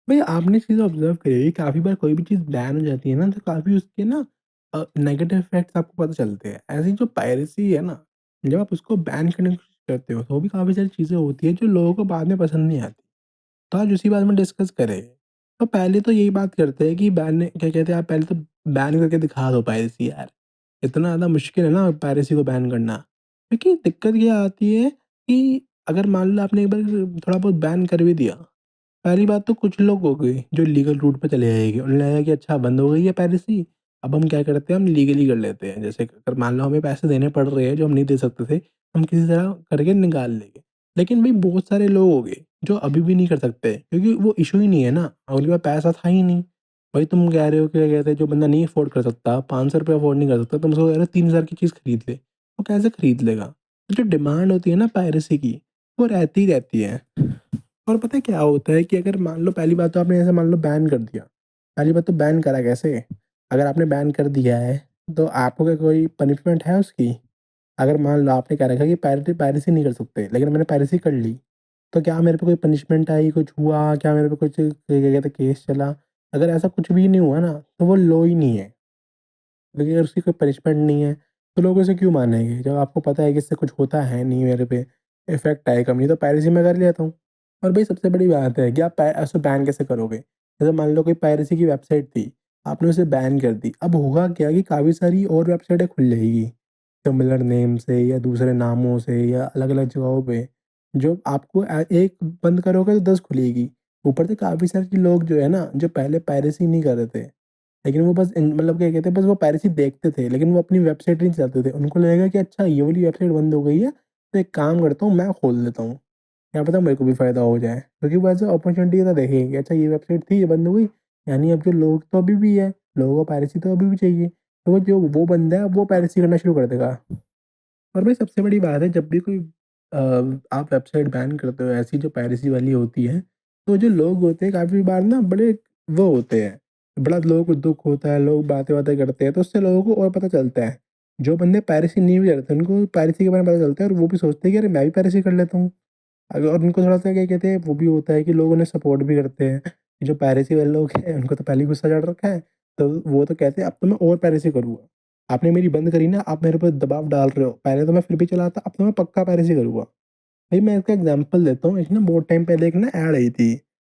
भई आपने चीज़ ऑब्ज़र्व करी होगी काफ़ी बार कोई भी चीज़ बैन हो जाती है ना, तो काफ़ी उसके ना नेगेटिव इफ़ेक्ट्स आपको पता चलते हैं। ऐसे ही जो पायरेसी है ना, जब आप उसको बैन करने की कोशिश करते हो, तो भी काफ़ी सारी चीज़ें होती हैं जो लोगों को बाद में पसंद नहीं आती। तो आज उसी बारे में डिस्कस करें। तो पहले तो यही बात करते हैं कि बैन क्या कहते हैं, आप पहले तो बैन करके दिखा दो पायरेसी यार। इतना ज़्यादा मुश्किल है ना पायरेसी को बैन करना। क्योंकि दिक्कत ये आती है कि अगर मान लो आपने एक बार थोड़ा बहुत बैन कर भी दिया, पहली बात तो कुछ लोग हो गए जो लीगल रूट पे चले जाएँगे। उन्हें लगेगा कि अच्छा बंद हो गई है पायरेसी, अब हम क्या करते हैं, हम लीगली कर लेते हैं। जैसे अगर मान लो हमें पैसे देने पड़ रहे हैं जो हम नहीं दे सकते थे, हम किसी तरह करके निकाल लेंगे। लेकिन भई बहुत सारे लोग हो गए जो अभी भी नहीं कर सकते क्योंकि वो इश्यू ही नहीं है ना, उनके पास पैसा था ही नहीं। वही तुम कह रहे हो कि क्या कहते हैं, जो बंदा नहीं अफ़ोर्ड कर सकता, ₹500 अफ़ोर्ड नहीं कर सकता, तुम उसको कह रहे हो 3000 की चीज़ खरीद ले, वो कैसे खरीद लेगा? तो जो डिमांड होती है ना पायरेसी की, वो रहती ही रहती है। और पता है क्या होता है कि अगर मान लो पहली बात तो आपने ऐसे मान लो बैन कर दिया। पहली बात तो बैन करा कैसे? अगर आपने बैन कर दिया है, तो आपको क्या कोई पनिशमेंट है उसकी? अगर मान लो आपने कह रखा है कि पायरेसी नहीं कर सकते, लेकिन मैंने पायरेसी कर ली, तो क्या मेरे पे कोई पनिशमेंट आई, कुछ हुआ? क्या मेरे पे कुछ क्या कहते हैं केस चला? अगर ऐसा कुछ भी नहीं हुआ ना, तो वो लॉ ही नहीं है। क्योंकि अगर उसकी कोई पनिशमेंट नहीं है, तो लोग उसे क्यों मानेंगे? जब आपको पता है कि इससे कुछ होता है नहीं मेरे पे, इफ़ेक्ट आएगा नहीं, तो पायरेसी मैं कर लेता हूँ। और भई सबसे बड़ी बात है कि आप ऐसे बैन कैसे करोगे? जैसे मान लो कोई पायरेसी की वेबसाइट थी, आपने उसे बैन कर दी, अब होगा क्या कि काफ़ी सारी और वेबसाइटें खुल जाएगी, सिमिलर नेम से या दूसरे नामों से या अलग-अलग जगहों पे, जो आपको एक बंद करोगे तो 10 खुलेगी। ऊपर से काफ़ी सारे लोग जो है ना, जो पहले पायरेसी नहीं कर रहे थे, लेकिन वो बस मतलब क्या कहते हैं, बस वो पायरेसी देखते थे, लेकिन वो अपनी वेबसाइट नहीं चलाते थे। उनको लगेगा कि अच्छा ये वाली वेबसाइट बंद हो गई है, तो एक काम करता हूँ मैं खोल देता हूँ। क्या पता मेरे को भी फ़ायदा हो जाए। क्योंकि वो ऐसे अपॉर्चुनिटी तो देखेंगे कि अच्छा ये वेबसाइट थी, ये बंद हो गई, यानी अब जो लोग तो अभी भी है, लोगों को पायरेसी तो अभी भी चाहिए। तो वो बंदा है, वो पायरेसी करना शुरू कर देगा। और भाई सबसे बड़ी बात है, जब भी कोई अ, आप वेबसाइट बैन करते हो ऐसी जो पायरेसी वाली होती है, तो जो लोग होते हैं काफ़ी बार ना बड़े वो होते हैं, बड़ा लोगों को दुःख होता है, लोग बातें-वातें करते हैं, तो उससे लोगों को और पता चलता है। जो बंदे पायरेसी नहीं भी करते उनको पायरेसी के बारे में पता चलता है और वो भी सोचते हैं कि अरे मैं भी पायरेसी कर लेता हूँ। अगर और उनको थोड़ा-सा क्या कहते हैं, वो भी होता है कि लोग उन्हें सपोर्ट भी करते हैं। जो पायरेसी वाले लोग हैं उनको तो पहले ही गुस्सा चढ़ रखा है, तो वो तो कहते हैं अब तो मैं और पायरेसी करूँगा। आपने मेरी बंद करी ना, आप मेरे पे दबाव डाल रहे हो। पहले तो मैं फिर भी चलाता, अब तो मैं पक्का पायरेसी करूँगा। भाई मैं इसका एग्ज़ाम्पल देता हूँ, एक ना बहुत टाइम पहले एक ना ऐड आई थी,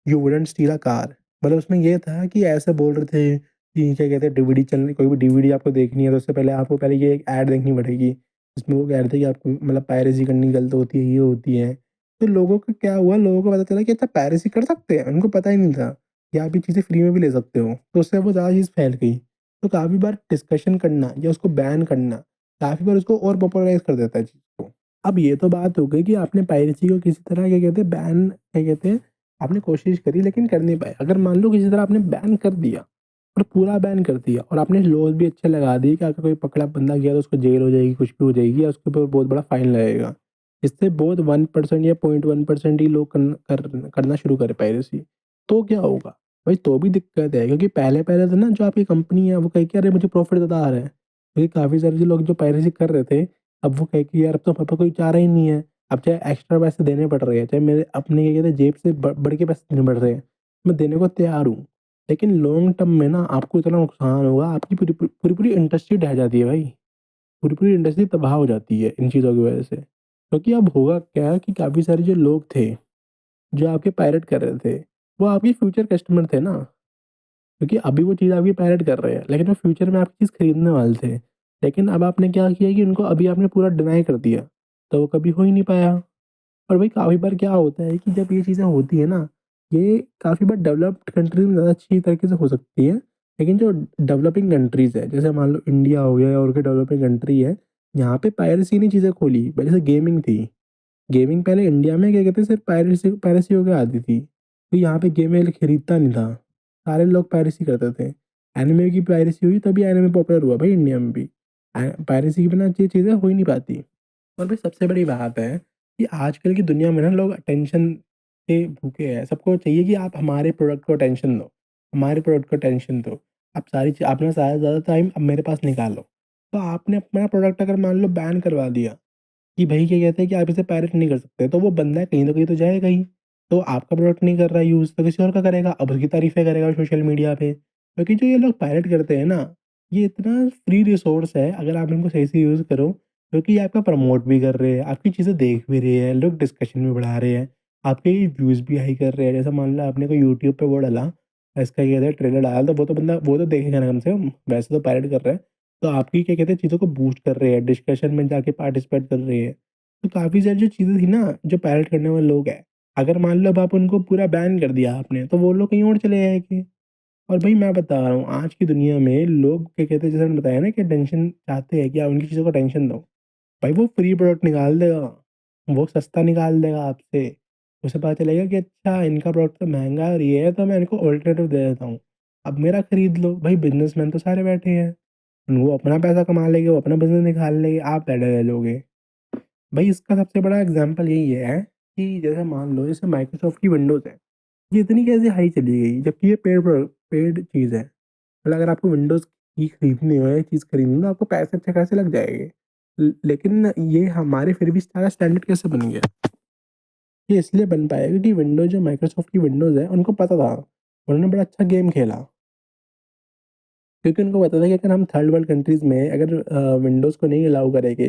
you wouldn't steel a car. मतलब उसमें ये था कि ऐसे बोल रहे थे कि क्या कहते हैं, डीवीडी चलनी, कोई भी डीवीडी आपको देखनी है तो उससे पहले आपको पहले ये एक ऐड देखनी पड़ेगी। जिसमें वो कह रहे थे कि आपको मतलब पायरेसी करनी गलत होती है, ये होती है। तो लोगों को क्या हुआ, लोगों को पता चला कि अच्छा पायरेसी कर सकते हैं, उनको पता ही नहीं था कि आप ये चीज़ें फ्री में भी ले सकते हो। तो उससे वो ज़्यादा चीज़ फैल गई। तो काफ़ी बार डिस्कशन करना या उसको बैन करना, काफ़ी बार उसको और पॉपुलराइज़ कर देता है चीज़ को। अब ये तो बात हो गई कि आपने पायरेसी को किसी तरह क्या कहते हैं बैन क्या कहते हैं, आपने कोशिश करी लेकिन कर नहीं पाए। अगर मान लो किसी तरह आपने बैन कर दिया और पूरा बैन कर दिया और आपने लॉज़ भी अच्छे लगा दिए कि अगर कोई पकड़ा बंदा गया तो उसको जेल हो जाएगी, कुछ भी हो जाएगी या उसके ऊपर बहुत बड़ा फाइन लगेगा। इससे बहुत 1% या 0.1% ही लोग करना शुरू करे पायरेसी। तो क्या होगा? भाई तो भी दिक्कत है, क्योंकि पहले-पहले तो ना जो आपकी कंपनी है वो कहे कि अरे मुझे प्रॉफ़िट ज़्यादा आ रहा है। क्योंकि काफ़ी सारे जो लोग जो पायरेसी कर रहे थे, अब वो कहे कि यार अब तो पापा कोई चारा ही नहीं है। अब चाहे एक्स्ट्रा पैसे देने पड़ रहे हैं, चाहे मेरे अपने क्या कहते हैं जेब से बढ़ के पैसे देने पड़ रहे हैं, मैं देने को तैयार हूँ। लेकिन लॉन्ग टर्म में ना आपको इतना नुकसान होगा, आपकी पूरी-पूरी इंडस्ट्री ढह जाती है भाई। पूरी-पूरी इंडस्ट्री तबाह हो जाती है इन चीज़ों की वजह से। क्योंकि अब होगा क्या कि काफ़ी सारे जो लोग थे, जो आपके पायरेट कर रहे थे, वो आपके फ्यूचर कस्टमर थे ना। क्योंकि अभी वो चीज़ आपकी पायरेट कर रहे हैं, लेकिन वो फ्यूचर में आपकी चीज़ खरीदने वाले थे। लेकिन अब आपने क्या किया कि उनको अभी आपने पूरा डिनाई कर दिया, तो वो कभी हो ही नहीं पाया। और भाई काफ़ी बार क्या होता है कि जब ये चीज़ें होती है ना, ये काफ़ी बार डेवलप्ड कंट्रीज़ में ज़्यादा अच्छी तरीके से हो सकती है। लेकिन जो डेवलपिंग कंट्रीज़ है, जैसे मान लो इंडिया हो गया और कोई डेवलपिंग कंट्री है, यहाँ पे पायरेसी ने चीज़ें खोली। जैसे गेमिंग थी, गेमिंग पहले इंडिया में क्या कहते हैं सिर्फ़ पायरेसी पायरेसी होके आती थी। तो यहाँ पे गेम खरीदता नहीं था, सारे लोग पायरेसी करते थे। एनिमे की पायरेसी हुई तभी एनिमे पॉपुलर हुआ भाई इंडिया में भी। पायरेसी के बिना ये चीज़ें हो ही नहीं पाती। और भाई सबसे बड़ी बात है कि आजकल की दुनिया में ना लोग अटेंशन के भूखे हैं। सबको चाहिए कि आप हमारे प्रोडक्ट को अटेंशन दो, हमारे प्रोडक्ट को अटेंशन दो। आप सारी ची अपना सारा ज़्यादा टाइम अब मेरे पास निकालो। तो आपने अपना प्रोडक्ट अगर मान लो बैन करवा दिया कि भई क्या कहते हैं कि आप इसे पायरेट नहीं कर सकते, तो वो बंदा कहीं न कहीं तो जाएगा ही। तो आपका प्रोडक्ट नहीं कर रहा है यूज़ तो किसी और का करेगा, अब उसकी तारीफ़ें करेगा सोशल मीडिया पे। क्योंकि जो ये लोग पायरेट करते हैं ना, ये इतना फ्री रिसोर्स है अगर आप इनको सही से यूज़ करो, क्योंकि ये आपका प्रमोट भी कर रहे हैं, आपकी चीज़ें देख भी रहे हैं, लोग डिस्कशन भी बढ़ा रहे हैं, आपके व्यूज़ भी हाई कर रहे हैं। जैसे मान लो आपने कोई यूट्यूब पे वो डाला, इसका क्या कहते हैं ट्रेलर डाला तो वो तो बंदा वो तो देखेगा ना कम से कम, वैसे तो पायरेट कर रहा है। तो आपकी क्या कहते हैं चीज़ों को बूस्ट कर रहे हैं, डिस्कशन में जाके पार्टिसिपेट कर रहे हैं। तो काफ़ी सारी जो चीज़ें थी ना, जो पायरेट करने वाले लोग हैं, अगर मान लो अब आप उनको पूरा बैन कर दिया आपने, तो वो लोग कहीं और चले जाएँगे। और भाई मैं बता रहा हूँ, आज की दुनिया में लोग क्या कहते हैं, जैसे मैंने बताया ना कि अटेंशन चाहते हैं कि आप उनकी चीज़ों को अटेंशन दो। भाई वो फ्री प्रोडक्ट निकाल देगा, वो सस्ता निकाल देगा आपसे। उसे पता चलेगा कि अच्छा इनका प्रोडक्ट तो महँगा है और ये है तो मैं इनको अल्टरनेटिव दे देता हूँ। अब मेरा खरीद लो, भाई बिज़नेसमैन तो सारे बैठे हैं। वो अपना पैसा कमा लेंगे, वो अपना बिज़नेस निकाल लेंगे, आप बैठे रह जाओगे। भाई इसका सबसे बड़ा एग्ज़ाम्पल यही है कि जैसे मान लो जैसे माइक्रोसॉफ्ट की विंडोज़ है, ये इतनी कैसे हाई चली गई जबकि ये पेड चीज़ है। मतलब अगर आपको विंडोज़ की खरीदनी हो या चीज़ खरीदनी हो तो आपको पैसे अच्छे खासे लग जाएँगे। लेकिन ये हमारे फिर भी सारा स्टैंडर्ड कैसे बन गया? ये इसलिए बन पाया क्योंकि विंडोज़ जो माइक्रोसॉफ्ट की विंडोज़ है उनको पता था। उन्होंने बड़ा अच्छा गेम खेला। क्योंकि उनको पता था कि अगर हम थर्ड वर्ल्ड कंट्रीज़ में अगर विंडोज़ को नहीं अलाउ करेंगे,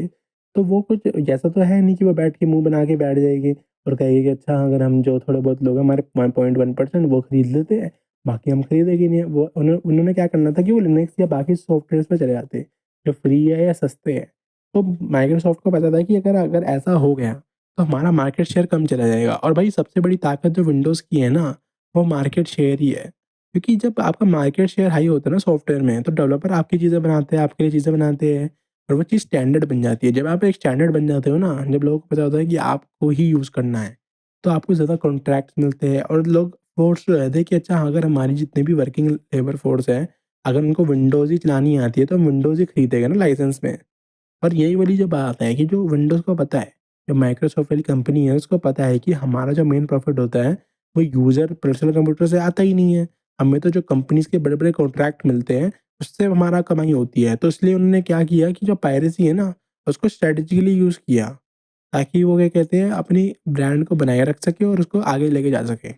तो वो कुछ ऐसा तो है नहीं कि वो बैठ के मुँह बना के बैठ जाएगी और कहेगी कि अच्छा अगर हम जो थोड़े बहुत लोग हैं हमारे 1.1% वो खरीद लेते हैं, बाकी हम खरीदेंगे नहीं। वो उन्होंने क्या करना था कि वो लिनक्स या बाकी सॉफ्टवेयर्स पे चले जाते, जो फ्री है या सस्ते हैं। तो माइक्रोसॉफ्ट को पता था कि अगर अगर ऐसा हो गया, तो हमारा मार्केट शेयर कम चला जाएगा और भाई सबसे बड़ी ताकत जो विंडोज़ की है ना, वो मार्केट शेयर ही है। क्योंकि जब आपका मार्केट शेयर हाई होता है ना सॉफ्टवेयर में, तो डेवलपर आपकी चीज़ें बनाते हैं, आपके लिए चीज़ें बनाते हैं और वो चीज़ स्टैंडर्ड बन जाती है। जब आप एक स्टैंडर्ड बन जाते हो ना, जब लोगों को पता होता है कि आपको ही यूज़ करना है, तो आपको ज़्यादा कॉन्ट्रैक्ट्स मिलते हैं और लोग फोर्स हो जाते हैं कि अच्छा अगर हमारी जितने भी वर्किंग लेबर फोर्स है, अगर उनको विंडोज़ ही चलानी आती है, तो हम विंडोज़ ही खरीदेंगे ना लाइसेंस में। और यही वाली जो बात है कि जो विंडोज़ को पता है, जो माइक्रोसॉफ्ट वाली कंपनी है उसको पता है कि हमारा जो मेन प्रॉफ़िट होता है, वो यूज़र पर्सनल कंप्यूटर से आता ही नहीं है। हमें तो जो कंपनीज़ के बड़े-बड़े कॉन्ट्रैक्ट मिलते हैं, उससे हमारा कमाई होती है। तो इसलिए उन्होंने क्या किया कि जो पायरेसी है ना, उसको स्ट्रैटेजिकली यूज़ किया, ताकि वो क्या कहते हैं अपनी ब्रांड को बनाए रख सके और उसको आगे लेके जा सके।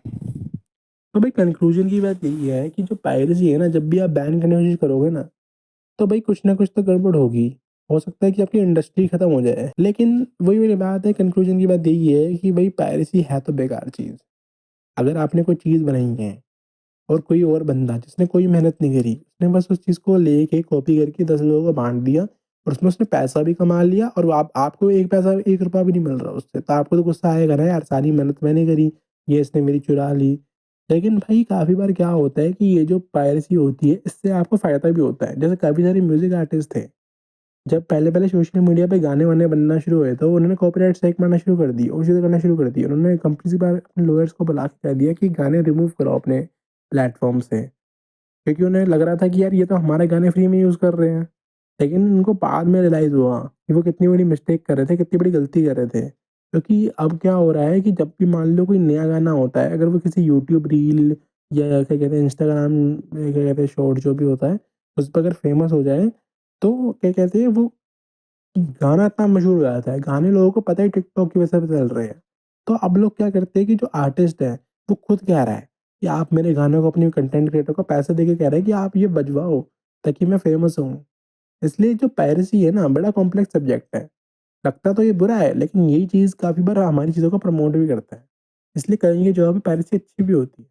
तो भाई कंक्लूज़न की बात यही है कि जो पायरेसी है ना, जब भी आप बैन करने की कोशिश करोगे ना, तो भाई कुछ ना कुछ तो गड़बड़ होगी। हो सकता है कि आपकी इंडस्ट्री खत्म हो जाए। लेकिन वही वाली बात है, कंक्लूज़न की बात यही है कि भाई पायरेसी है तो बेकार चीज़। अगर आपने कोई चीज़ बनाई है और कोई और बंदा जिसने कोई मेहनत नहीं करी, उसने बस उस चीज़ को लेके कॉपी करके 10 लोगों को बाँट दिया और उसमें उसने पैसा भी कमा लिया और वो आप आपको 1 पैसा 1 रुपया भी नहीं मिल रहा उससे। तो आपको तो गुस्सा आएगा ना यार, सारी मेहनत मैंने करी, ये इसने मेरी चुरा ली। लेकिन भाई काफ़ी बार क्या होता है कि ये जो पायरेसी होती है, इससे आपको फ़ायदा भी होता है। जैसे काफ़ी सारे म्यूज़िक आर्टिस्ट थे, जब पहले-पहले सोशल मीडिया पे गाने-वाने बनना शुरू हुए, तो उन्होंने कॉपीराइट स्ट्राइक मारना शुरू कर दी और चीज़ें करना शुरू कर दी। उन्होंने कंपनी से बाहर अपने लॉयर्स को बुला के कह दिया कि गाने रिमूव करो अपने प्लेटफ़ॉर्म से। क्योंकि उन्हें लग रहा था कि यार ये तो हमारे गाने फ्री में यूज़ कर रहे हैं। लेकिन उनको बाद में रियलाइज़ हुआ कि वो कितनी बड़ी मिस्टेक कर रहे थे, कितनी बड़ी गलती कर रहे थे। क्योंकि अब क्या हो रहा है कि जब भी मान लो कोई नया गाना होता है, अगर वो किसी यूट्यूब रील या क्या कहते हैं इंस्टाग्राम क्या कहते हैं शॉर्ट जो भी होता है, उस पे अगर फ़ेमस हो जाए, तो क्या कहते हैं वो गाना इतना मशहूर हो जाता है, गाने लोगों को पता है टिकटॉक की वजह से चल रहे हैं। तो अब लोग क्या करते हैं कि जो आर्टिस्ट है, वो खुद कह रहा है कि आप मेरे गानों को अपनी कंटेंट क्रिएटर को पैसे देके कह रहे हैं कि आप ये बजवाओ, ताकि मैं फेमस हूँ। इसलिए जो पायरेसी है ना, बड़ा कॉम्प्लेक्स सब्जेक्ट है। लगता तो ये बुरा है, लेकिन यही चीज़ काफ़ी बार हमारी चीज़ों को प्रमोट भी करता है। इसलिए कहीं की जगह पे पायरेसी अच्छी भी होती है।